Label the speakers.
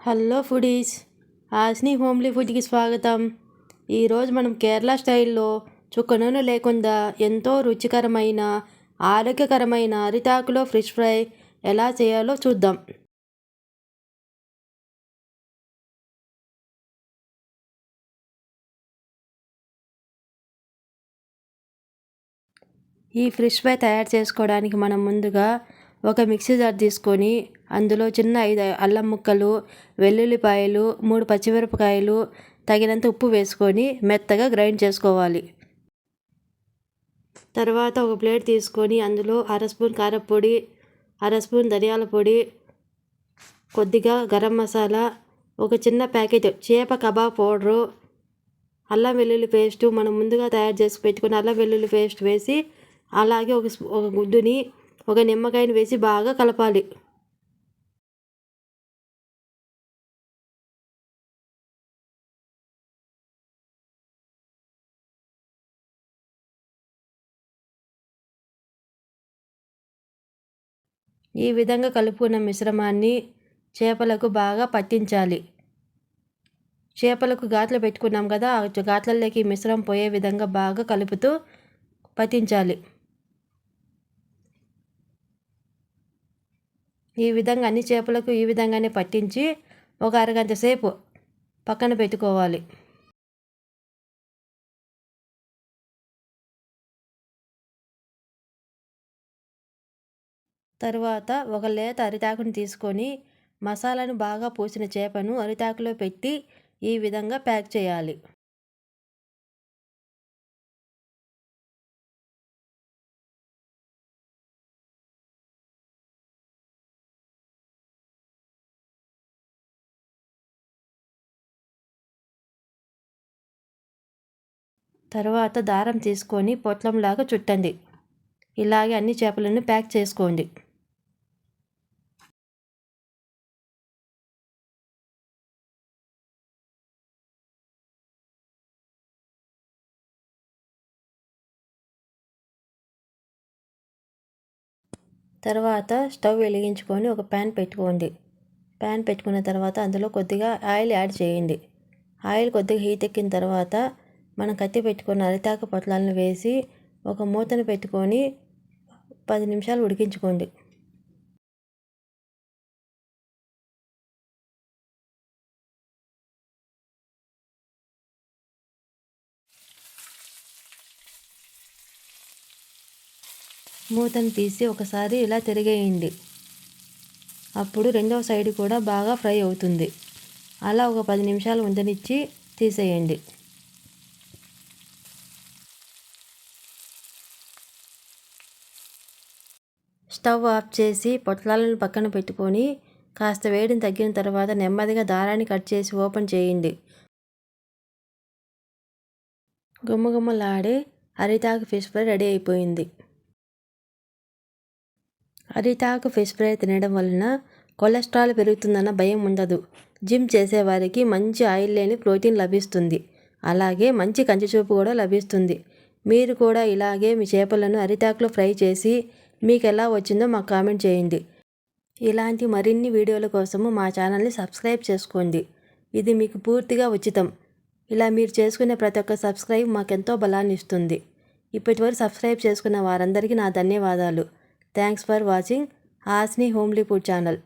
Speaker 1: Hello foodies, ఆస్ని homely ఫుడ్కి స్వాగతం. ఈరోజు మనం కేరళ స్టైల్లో చుక్క నూనె లేకుండా ఎంతో రుచికరమైన ఆరోగ్యకరమైన అరిటాకులో ఫిష్ ఫ్రై ఎలా చేయాలో చూద్దాం. ఈ ఫిష్ ఫ్రై తయారు చేసుకోవడానికి మనం ముందుగా ఒక మిక్సీ జార్ తీసుకొని అందులో చిన్న 5 అల్లం ముక్కలు, వెల్లుల్లిపాయలు, 3 పచ్చిమిరపకాయలు, తగినంత ఉప్పు వేసుకొని మెత్తగా గ్రైండ్ చేసుకోవాలి. తర్వాత ఒక ప్లేట్ తీసుకొని అందులో 1/2 స్పూన్ కారపొడి, 1/2 స్పూన్ ధనియాల పొడి, కొద్దిగా గరం మసాలా, ఒక చిన్న ప్యాకెట్ చేప కబాబ్ పౌడరు, అల్లం వెల్లుల్లి పేస్టు, మనం ముందుగా తయారు చేసి పెట్టుకున్న అల్లం వెల్లుల్లి పేస్ట్ వేసి, అలాగే ఒక గుడ్డుని, ఒక నిమ్మకాయని వేసి బాగా కలపాలి. ఈ విధంగా కలుపుకున్న మిశ్రమాన్ని చేపలకు బాగా పట్టించాలి. చేపలకు ఘాట్లు పెట్టుకున్నాం కదా, ఆ ఘాట్లలోకి మిశ్రమం పోయే విధంగా బాగా కలుపుతూ పట్టించాలి. ఈ విధంగా అన్ని చేపలకు ఈ విధంగానే పట్టించి ఒక అరగంట సేపు పక్కన పెట్టుకోవాలి. తర్వాత ఒక లేత అరిటాకుని తీసుకొని మసాలాను బాగా పూసిన చేపను అరిటాకులో పెట్టి ఈ విధంగా ప్యాక్ చేయాలి. తర్వాత దారం తీసుకొని పొట్లంలాగా చుట్టండి. ఇలాగే అన్ని చేపలను ప్యాక్ చేసుకోండి. తర్వాత స్టవ్ వెలిగించుకొని ఒక ప్యాన్ పెట్టుకోండి. ప్యాన్ పెట్టుకున్న తర్వాత అందులో కొద్దిగా ఆయిల్ యాడ్ చేయండి. ఆయిల్ కొద్దిగా హీట్ ఎక్కిన తర్వాత మనం కత్తి పెట్టుకున్న అరిటాకు పొట్లాలను వేసి ఒక మూతను పెట్టుకొని 10 నిమిషాలు ఉడికించుకోండి. మూతను తీసి ఒకసారి ఇలా తిరిగేయండి. అప్పుడు రెండవ సైడ్ కూడా బాగా ఫ్రై అవుతుంది. అలా ఒక 10 నిమిషాలు ఉండనిచ్చి తీసేయండి. స్టవ్ ఆఫ్ చేసి పొట్లాలను పక్కన పెట్టుకొని కాస్త వేడిని తగ్గిన తర్వాత నెమ్మదిగా దారాన్ని కట్ చేసి ఓపెన్ చేయండి. గుమ్మగుమ్మలాడే అరిటాకు ఫిష్ ఫ్రై రెడీ అయిపోయింది. అరిటాకు ఫిష్ ఫ్రై తినడం వలన కొలెస్ట్రాల్ పెరుగుతుందన్న భయం ఉండదు. జిమ్ చేసేవారికి మంచి ఆయిల్ లేని ప్రోటీన్ లభిస్తుంది. అలాగే మంచి కంటి చూపు కూడా లభిస్తుంది. మీరు కూడా ఇలాగే మీ చేపలను అరిటాకులో ఫ్రై చేసి మీకు ఎలా వచ్చిందో మాకు కామెంట్ చేయండి. ఇలాంటి మరిన్ని వీడియోల కోసము మా ఛానల్ని సబ్స్క్రైబ్ చేసుకోండి. ఇది మీకు పూర్తిగా ఉచితం. ఇలా మీరు చేసుకునే ప్రతి ఒక్క సబ్స్క్రైబ్ మాకెంతో బలాన్ని ఇస్తుంది. ఇప్పటివరకు సబ్స్క్రైబ్ చేసుకున్న వారందరికీ నా ధన్యవాదాలు. థ్యాంక్స్ ఫర్ వాచింగ్ ఆస్ని హోమ్లీ ఫుడ్ ఛానల్.